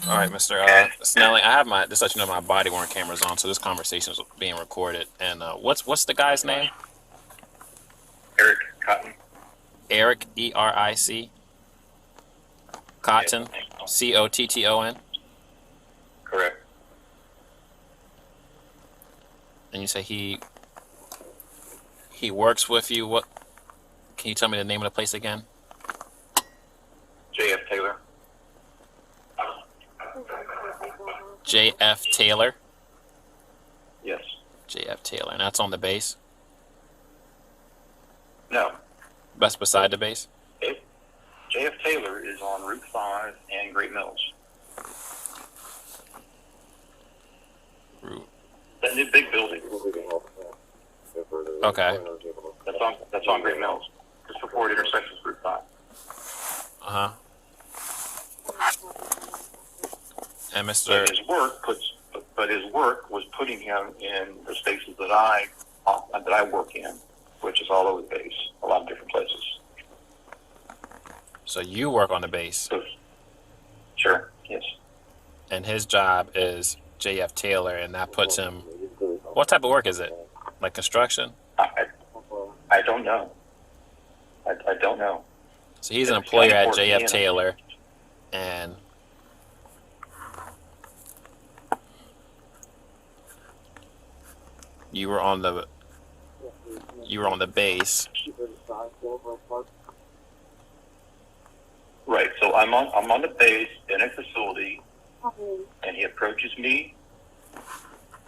All right, Mr. Snelling, I have my just let you know my body worn cameras on, so this conversation is being recorded. And what's the guy's name? Eric Cotton. Eric, Eric Yes. Cotton, Cotton. Correct. And you say he works with you. What? Can you tell me the name of the place again? J.F. Taylor. J.F. Taylor. Yes. J.F. Taylor, and that's on the base. No. That's beside the base. J.F. Taylor is on Route 5 and Great Mills. Route. That new big building. Okay. That's on Great Mills. Just before it intersects with Route 5. Uh huh. And But his work was putting him in the spaces that I work in, which is all over the base, a lot of different places. So you work on the base. Sure. Yes. And his job is J.F. Taylor, and that puts him. What type of work is it? Like construction? I don't know. I don't know. So he's an employer at J.F. Taylor, and you were on the base. Right. So I'm on the base in a facility, and he approaches me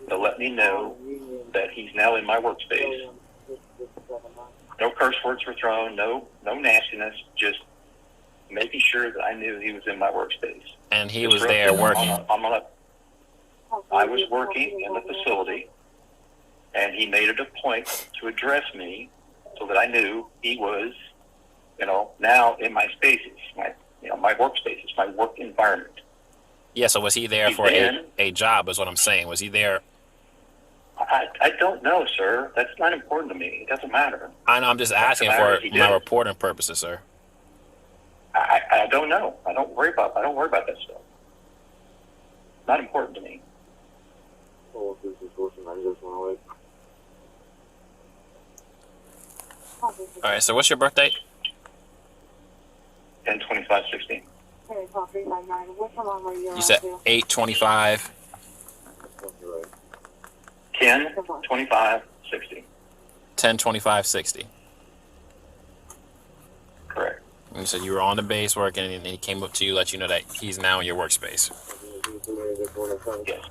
to let me know that he's now in my workspace. No curse words were thrown, no nastiness, just making sure that I knew he was in my workspace. And he was there working. I was working in the facility, and he made it a point to address me so that I knew he was, now in my spaces, my workspaces, my work environment. Yeah, so was he there for a job, is what I'm saying. Was he there? I don't know, sir. That's not important to me. It doesn't matter. I know, I'm just asking for my reporting purposes, sir. I don't know. I don't worry about that stuff. Not important to me. All right, so what's your birthday? 10/25/16. You said 8/25. 10/25/60. 10/25/60. Correct. And you said you were on the base working, and he came up to you, let you know that he's now in your workspace. Yes.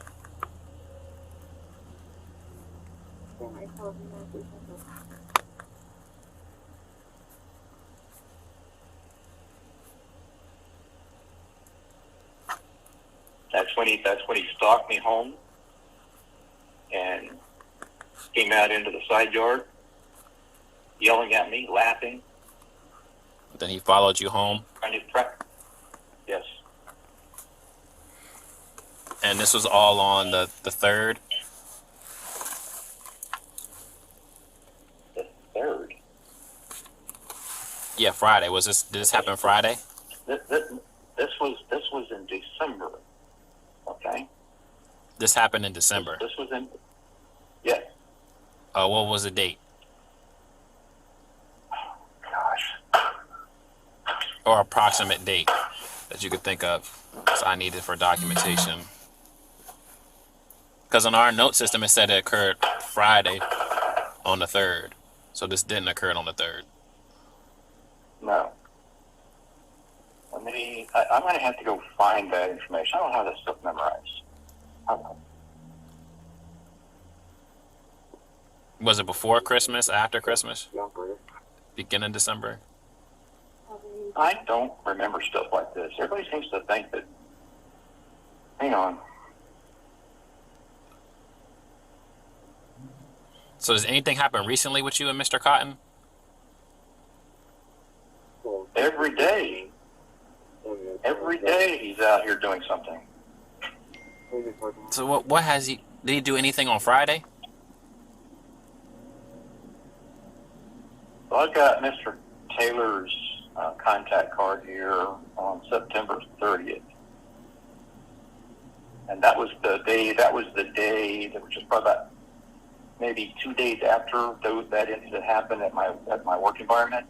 That's when he stalked me home and came out into the side yard, yelling at me, laughing. Then he followed you home. Yes. And this was all on the 3rd? The 3rd? Yeah, Friday. Did this happen Friday? This was in December. Okay. This happened in December. This was in. Yes. What was the date? Gosh. Or approximate date that you could think of. So I needed for documentation. Because on our note system, it said it occurred Friday on the 3rd. So this didn't occur on the 3rd. No. I'm going to have to go find that information. I don't have that stuff memorized. I don't know. Was it before Christmas, after Christmas? Beginning December? I don't remember stuff like this. Everybody seems to think that. Hang on. So does anything happen recently with you and Mr. Cotton? Every day. Every day he's out here doing something. So what has he... Did he do anything on Friday? Well, I've got Mr. Taylor's contact card here on September 30th. And that was the day. That was just probably about maybe 2 days after that incident happened at my work environment.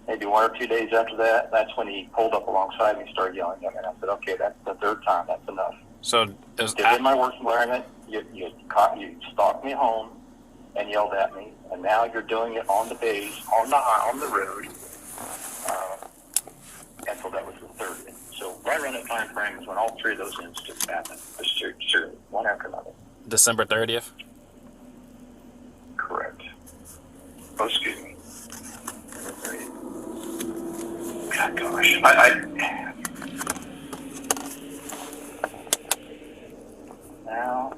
Maybe 1 or 2 days after that, that's when he pulled up alongside me and started yelling at me. And I said, okay, that's the third time. That's enough. So it was in my work environment, you stalked me home and yelled at me, and now you're doing it on the base, on the road. And so that was the third. So right around that time frame is when all three of those incidents happened. Sure, one after another. December 30th? Correct. Oh, excuse me. God, gosh. Now,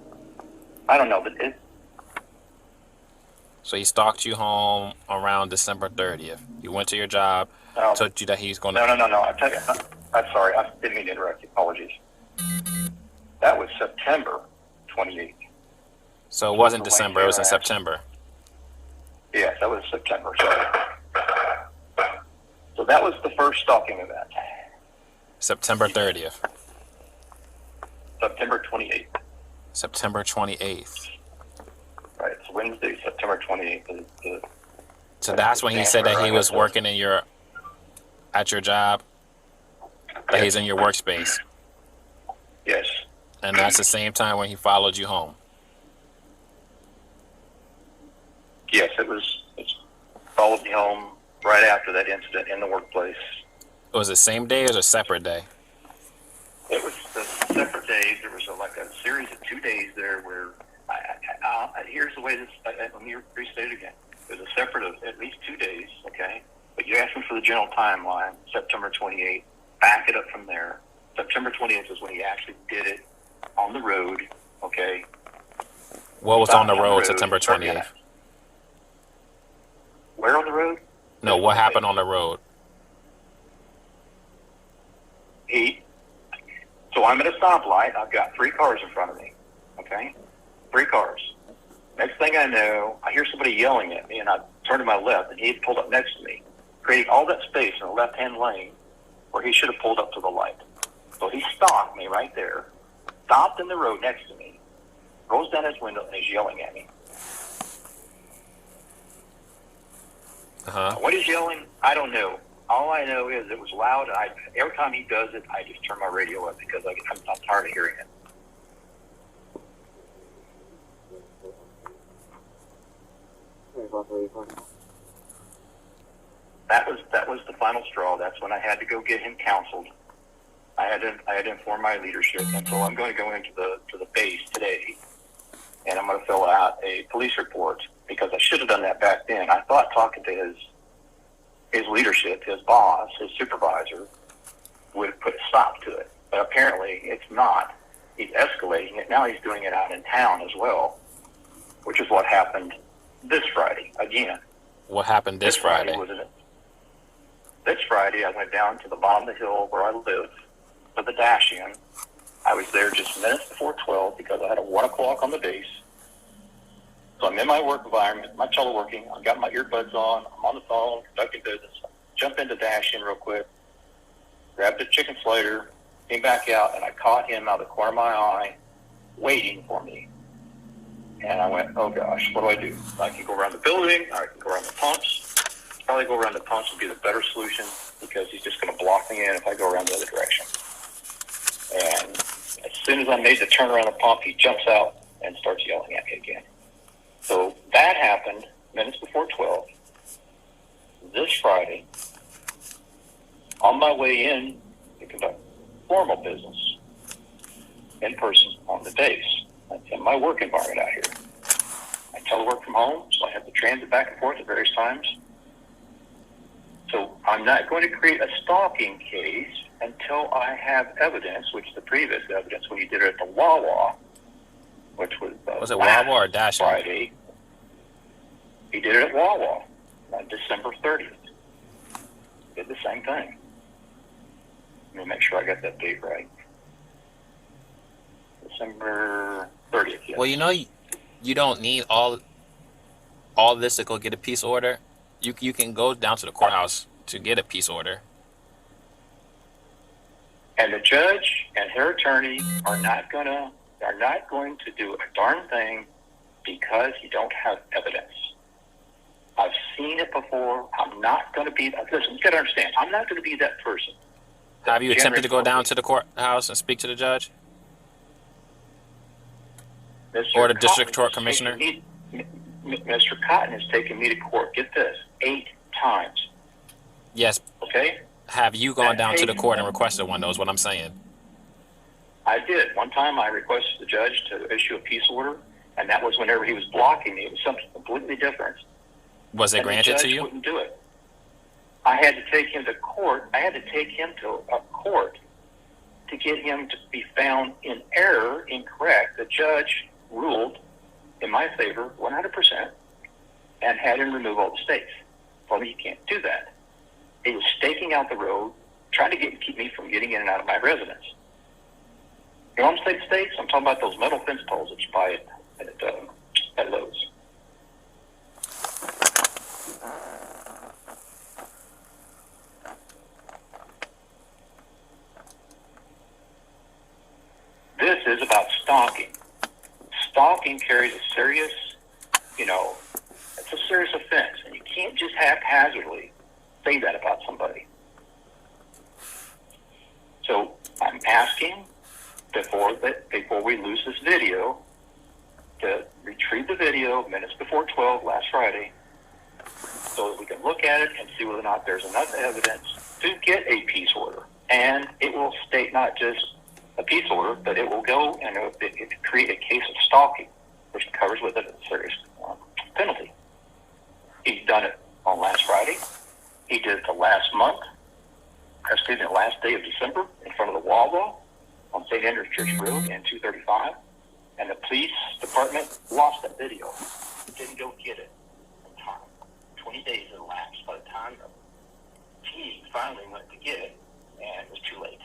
I don't know, but So he stalked you home around December 30th. You went to your job, told you that he's going to... No. I'm sorry. I didn't mean to interrupt you. Apologies. That was September 28th. So it wasn't December. It was in September. Yes, that was September. So that was the first stalking event. September 30th. September 28th. September 28th. Right. It's Wednesday, September 28th. So that's when he said that he was working at your job, that he's in your workspace. Yes. And that's the same time when he followed you home. Yes, it followed me home right after that incident in the workplace. Was it the same day or was it a separate day? It was the separate days. There was like a series of 2 days there where here's the way this. Let me restate it again. There's a separate of at least 2 days, okay? But you asked me for the general timeline, September 28th. Back it up from there. September 28th is when he actually did it on the road, okay? What was on the road September 28th? Where on the road? No, what happened on the road? So I'm at a stoplight. I've got 3 cars in front of me, okay? 3 cars. Next thing I know, I hear somebody yelling at me, and I turn to my left, and he had pulled up next to me, creating all that space in the left-hand lane where he should have pulled up to the light. So he stopped me right there, stopped in the road next to me, rolls down his window, and he's yelling at me. What he's yelling, I don't know. All I know is it was loud, and every time he does it, I just turn my radio up because I'm tired of hearing it. That was the final straw. That's when I had to go get him counseled. I had to inform my leadership, and so I'm going to go into the base today, and I'm going to fill out a police report because I should have done that back then. I thought talking to his leadership, his boss, his supervisor, would put a stop to it, but apparently it's not. He's escalating it. Now he's doing it out in town as well, which is what happened this Friday again. What happened this Friday? This Friday, I went down to the bottom of the hill where I live for the dash-in. I was there just minutes before 12 because I had a 1 o'clock on the base. So I'm in my work environment, my teleworking. I've got my earbuds on. I'm on the phone, conducting business. Jump into dash-in real quick, grabbed a chicken slider, came back out, and I caught him out of the corner of my eye waiting for me. And I went, oh gosh, what do? I can go around the building, or I can go around the pumps. Probably go around the pumps would be the better solution because he's just going to block me in if I go around the other direction. And as soon as I made the turn around the pump, he jumps out and starts yelling at me again. So that happened minutes before 12 this Friday on my way in to conduct formal business in person on the base. That's in my work environment out here. I telework from home, so I have the transit back and forth at various times. So I'm not going to create a stalking case until I have evidence, which the previous evidence when he did it at the Wawa, which was it Wawa or Dash-In? Friday. He did it at Wawa on December 30th. Did the same thing. Let me make sure I got that date right. December 30th. Yes. Well, you don't need all this to go get a peace order. You can go down to the courthouse to get a peace order. And the judge and her attorney are not going to do a darn thing because you don't have evidence. I've seen it before. I'm not going to be. Listen, you got to understand. I'm not going to be that person. Have you attempted to go down to the courthouse and speak to the judge or the district court commissioner? Mr. Cotton has taken me to court. Get this, 8 times. Yes. Okay. Have you gone down to the court and requested one? That's what I'm saying. I did. One time I requested the judge to issue a peace order, and that was whenever he was blocking me. It was something completely different. Was it granted to you? The judge wouldn't do it. I had to take him to court. I had to take him to a court to get him to be found in error, incorrect. The judge ruled in my favor 100% and had him remove all the stakes. Well, you can't do that. He was staking out the road, trying to keep me from getting in and out of my residence. You know what I'm saying, stakes? I'm talking about those metal fence poles that you buy at Lowe's. This is about stalking. Stalking carries a serious, it's a serious offense, and you can't just haphazardly say that about somebody. So I'm asking before we lose this video to retrieve the video minutes before 12 last Friday so that we can look at it and see whether or not there's enough evidence to get a peace order. And it will state not just a peace order, but it will go and it create a case of stalking, which covers with it a serious penalty. He's done it on last Friday. He did it the last day of December in front of the Wawa on St. Andrew's Church Road in 235. And the police department lost that video. Didn't go get it in time. 20 days elapsed by the time the team finally went to get it, and it was too late.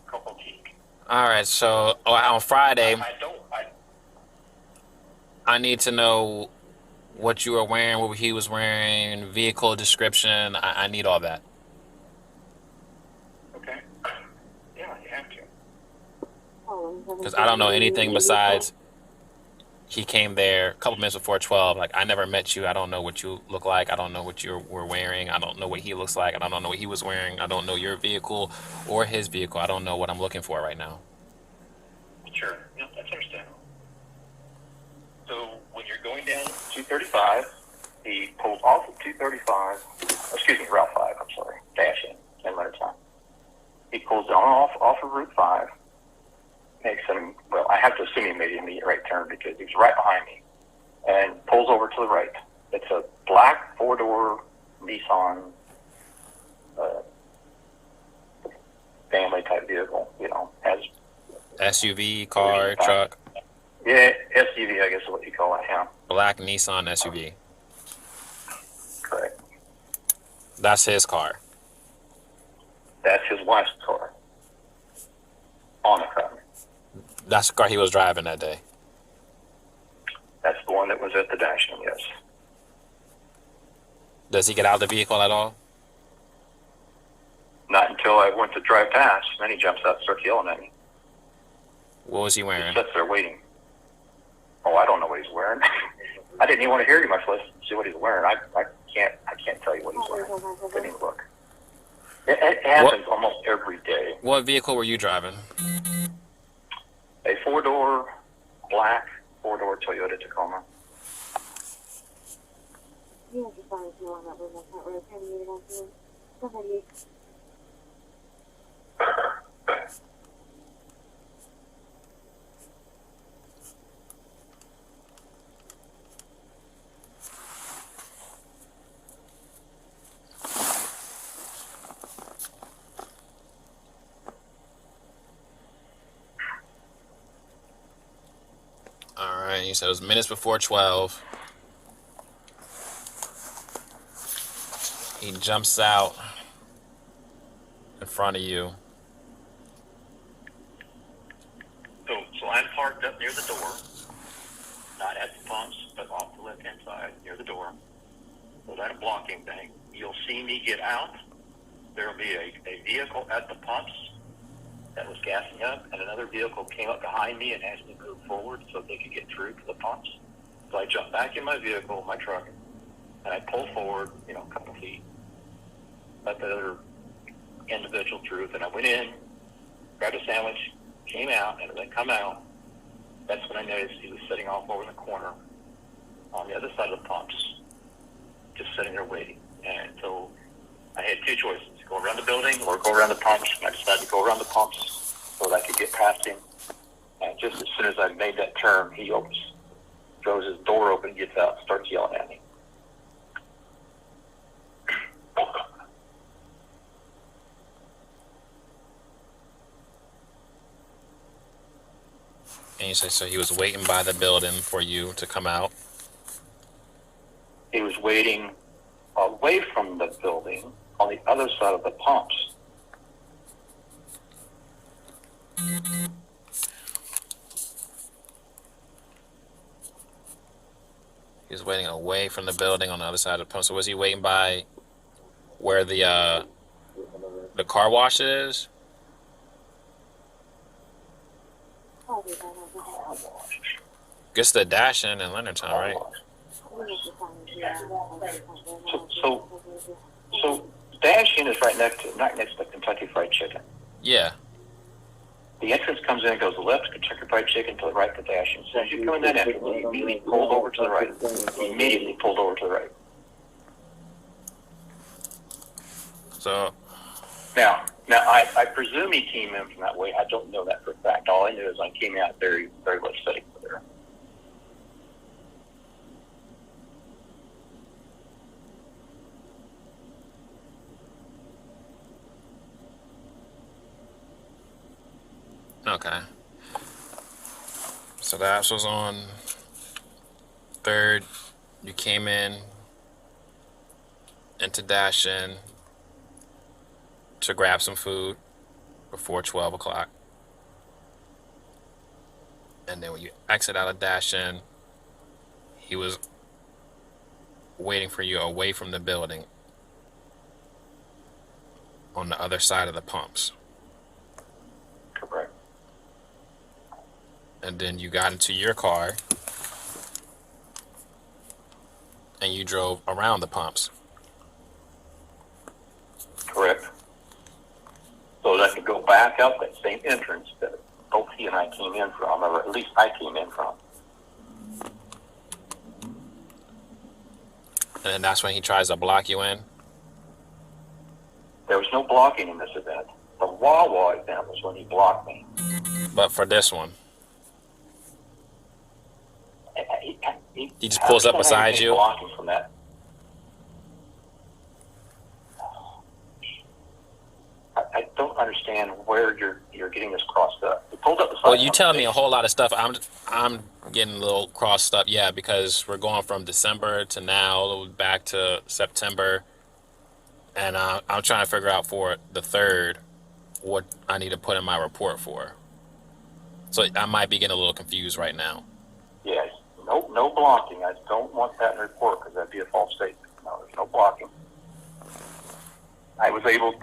Couple teak. All right, so on Friday, I need to know what you were wearing, what he was wearing, vehicle description. I need all that. Okay. Yeah, you have to. Because I don't know anything besides he came there a couple minutes before 12. Like, I never met you. I don't know what you look like. I don't know what you were wearing. I don't know what he looks like. I don't know what he was wearing. I don't know your vehicle or his vehicle. I don't know what I'm looking for right now. Sure. Yeah, that's understandable. So when you're going down 235, he pulls off of 235, Route 5, I'm sorry, dash in letter time. He pulls down off of Route 5, makes him, well, I have to assume he made an immediate right turn because he was right behind me, and pulls over to the right. It's a black 4-door Nissan family type vehicle, has SUV, car, truck. Yeah, SUV, I guess is what you call it, yeah. Black Nissan SUV. Correct. That's his car. That's his wife's car. On the car. That's the car he was driving that day. That's the one that was at the dashing, yes. Does he get out of the vehicle at all? Not until I went to drive past. Then he jumps out and starts yelling at me. What was he wearing? He sits there waiting. Oh, I don't know what he's wearing. I didn't even want to hear you much less see what he's wearing. I can't tell you what he's wearing. Didn't even look. It happens almost every day. What vehicle were you driving? A 4-door, black 4-door Toyota Tacoma. All right, you said it was minutes before 12. He jumps out in front of you. So I'm parked up near the door, not at the pumps, but off the left-hand side near the door. So that's a blocking thing. You'll see me get out. there will be a vehicle at the pumps that was gassing up, and another vehicle came up behind me and asked me to move forward so they could get through to the pumps. So I jumped back in my vehicle, my truck, and I pulled forward, a couple feet, let the other individual through. Then I went in, grabbed a sandwich, came out, and as I come out, that's when I noticed he was sitting off over in the corner on the other side of the pumps, just sitting there waiting. And so I had two choices, go around the building or go around the pumps. And I decided to go around the pumps so that I could get past him. And just as soon as I made that turn, he throws his door open, gets out, and starts yelling at me. And you say, so he was waiting by the building for you to come out? He was waiting away from the building on the other side of the pumps. He was waiting away from the building on the other side of the pump. So was he waiting by where the car wash is? Guess the dash in Leonardtown, right? So Dash-In is right next to Kentucky Fried Chicken. Yeah. The entrance comes in and goes left to Kentucky Fried Chicken, to the right to Dash-In. So as you come in that entrance, he immediately pulled over to the right. So Now I presume he came in from that way. I don't know that for a fact. All I know is I came out very, very much sitting there. okay. So that was on 3rd. You came into Dash-In to grab some food before 12 o'clock. And then when you exit out of Dash-In, he was waiting for you away from the building on the other side of the pumps. Correct. And then you got into your car and you drove around the pumps. Correct. So that I could go back out that same entrance that both he and I came in from, or at least I came in from. And then that's when he tries to block you in? There was no blocking in this event. The Wawa event was when he blocked me. But for this one? He just How pulls up can I beside take you? Blocking from that. I don't understand where you're getting this crossed up. He pulled up beside. Well, you telling me a whole lot of stuff. I'm getting a little crossed up, yeah, because we're going from December to now back to September, and I'm trying to figure out for the 3rd what I need to put in my report for. So I might be getting a little confused right now. Yes. No blocking. I don't want that in the report because that'd be a false statement. No, there's no blocking.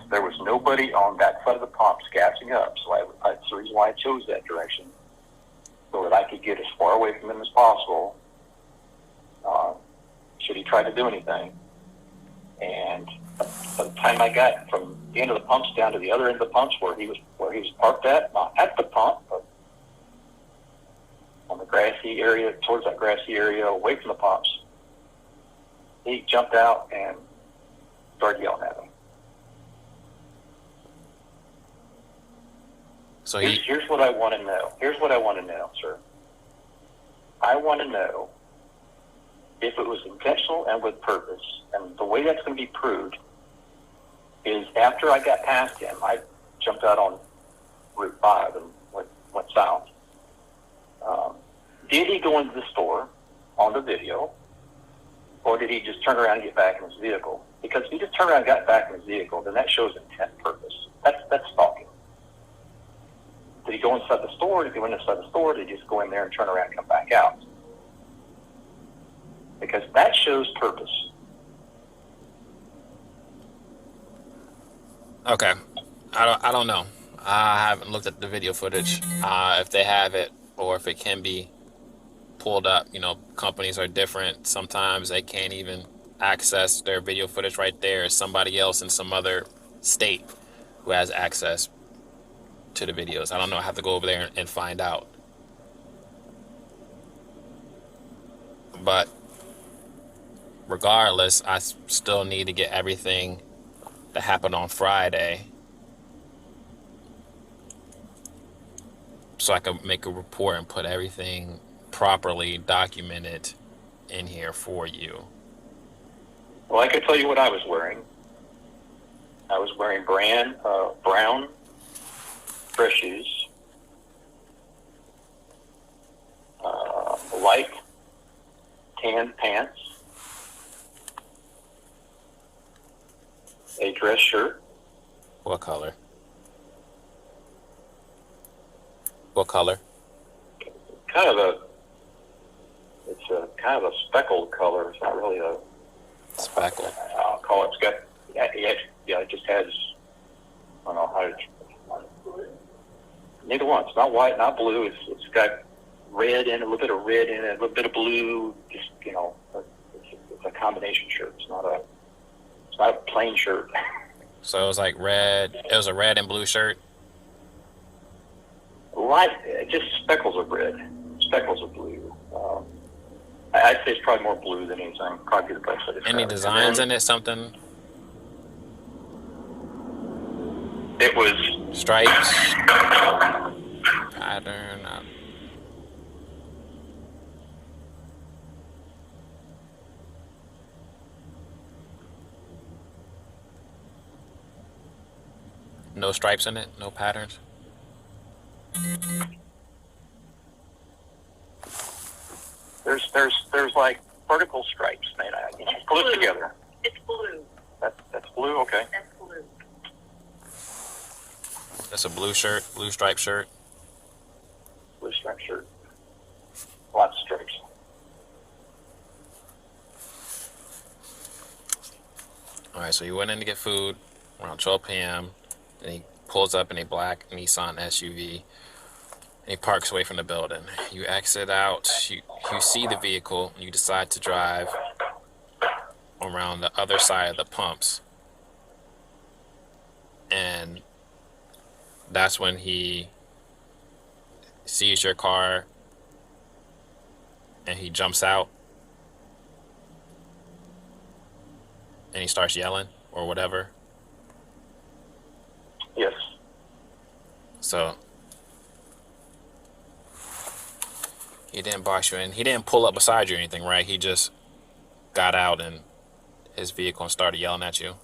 There was nobody on that side of the pumps gassing up, so that's the reason why I chose that direction, so that I could get as far away from him as possible, should he try to do anything. And by the time I got from the end of the pumps down to the other end of the pumps where he was parked at, not at the pump, but on the grassy area, towards that grassy area, away from the pumps, he jumped out and started yelling at me. So here's what I want to know. Here's what I want to know, sir. I want to know if it was intentional and with purpose. And the way that's going to be proved is after I got past him, I jumped out on Route 5 and went south. Did he go into the store on the video, or did he just turn around and get back in his vehicle? Because if he just turned around and got back in his vehicle, then that shows intent and purpose. That's stalking. Did he go inside the store? Did he go inside the store? Did he just go in there and turn around and come back out? Because that shows purpose. Okay. I don't know. I haven't looked at the video footage. If they have it or if it can be pulled up. Companies are different. Sometimes they can't even access their video footage right there. It's somebody else in some other state who has access to the videos. I don't know. I have to go over there and find out. But regardless, I still need to get everything that happened on Friday so I can make a report and put everything properly documented in here for you. Well, I can tell you what I was wearing. I was wearing brown dress shoes, light tan pants, a dress shirt. What color? What color? Kind of a, it's a kind of a speckled color. It's not really a, Speckle. I'll call it, it's got, yeah, it just has, I don't know how to, neither one. It's not white, not blue. It's got red and a little bit of red in it, a little bit of blue. Just, it's a combination shirt. It's not a plain shirt. So it was like red. It was a red and blue shirt. Light, just speckles of red, speckles of blue. I'd say it's probably more blue than anything. Probably the best way to describe Any it. designs in it? Something? It was Stripes? Pattern? No stripes in it? No patterns? there's like vertical stripes made out. Glued together. It's blue. That's blue. Okay. That's blue. That's a blue shirt, blue striped shirt. Blue striped shirt. Lots of stripes. All right, so you went in to get food around 12 p.m. Then he pulls up in a black Nissan SUV. And he parks away from the building. You exit out. You see the vehicle. And you decide to drive around the other side of the pumps. And that's when he sees your car and he jumps out and he starts yelling or whatever. Yes. So he didn't box you in. He didn't pull up beside you or anything, right? He just got out in his vehicle and started yelling at you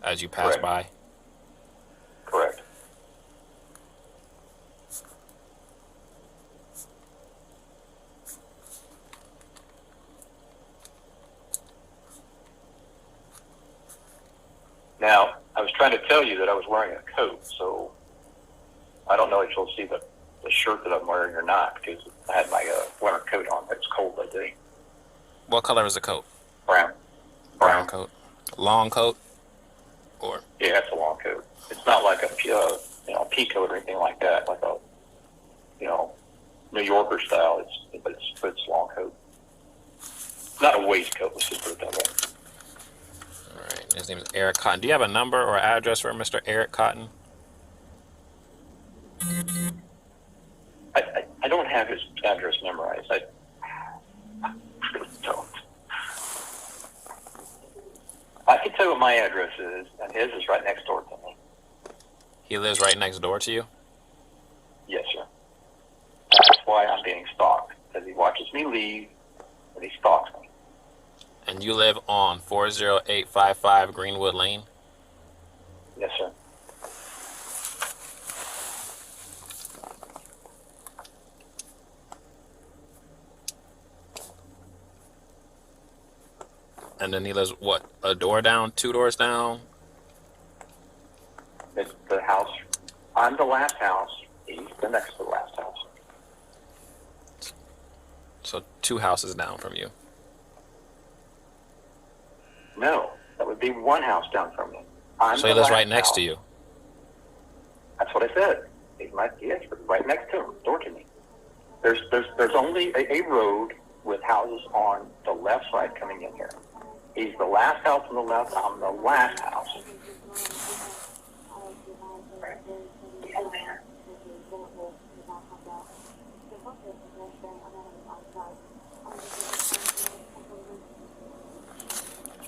as you passed Correct. by. Correct. Now, I was trying to tell you that I was wearing a coat, so I don't know if you'll see the shirt that I'm wearing or not, because I had my winter coat on. It's cold that day. What color is the coat? Brown. Brown coat. Long coat? Or Yeah, it's a long coat. It's not like a pea coat or anything like that, like a New Yorker style. It's long coat. Not a waistcoat. Let's just put it that way. all right. His name is Eric Cotton. Do you have a number or address for Mr. Eric Cotton? I don't have his address memorized. I really don't. I can tell you what my address is, and his is right next door to me. He lives right next door to you? Yes, sir. That's why I'm being stalked, because he watches me leave, and he stalks me. And you live on 40855 Greenwood Lane? Yes, sir. And then he lives, what, a door down, 2 doors down? It's the house. I'm the last house. He's the next to the last house. So 2 houses down from you. No, that would be one house down from me. I'm So the he lives last right next house. to you. That's what I said. Yes, right next to him, door to me. There's only a road with houses on the left side coming in here. He's the last house on the left. I'm the last house.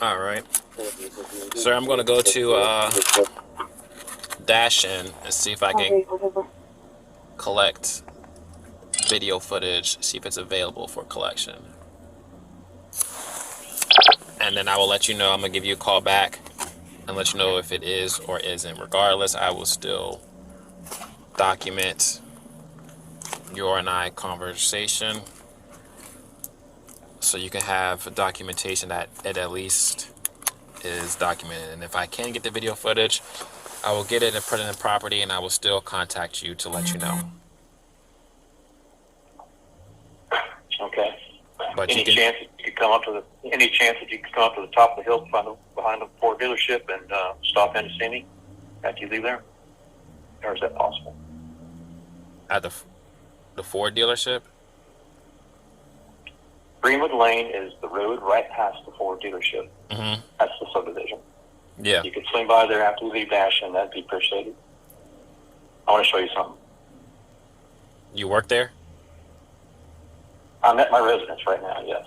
All right. Sir, I'm going to go to Dash In and see if I can collect video footage, see if it's available for collection. And then I will let you know. I'm going to give you a call back and let you know if it is or isn't. Regardless, I will still document your and I conversation so you can have documentation that it at least is documented. And if I can get the video footage, I will get it and put it in the property, and I will still contact you to let you know. Okay. But Any you can. chance that you could come up to the top of the hill behind the Ford dealership and stop in to see me after you leave there? Or is that possible? At the Ford dealership? Greenwood Lane is the road right past the Ford dealership. Mm-hmm. That's the subdivision. Yeah. You could swing by there after you leave Dash, and that'd be appreciated. I want to show you something. You work there? I'm at my residence right now, yes.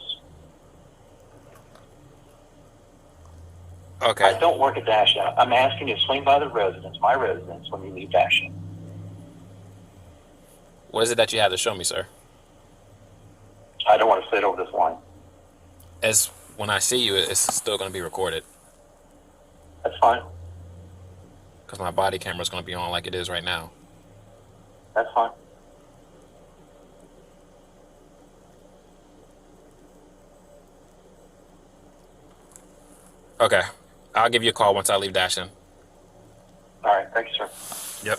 Okay. I don't work at Dash. I'm asking you to swing by my residence, when you leave Dash. What is it that you have to show me, sir? I don't want to sit over this line. As when I see you, it's still going to be recorded. That's fine. Because my body camera is going to be on like it is right now. That's fine. Okay. I'll give you a call once I leave Dash In. All right. Thank you, sir. Yep.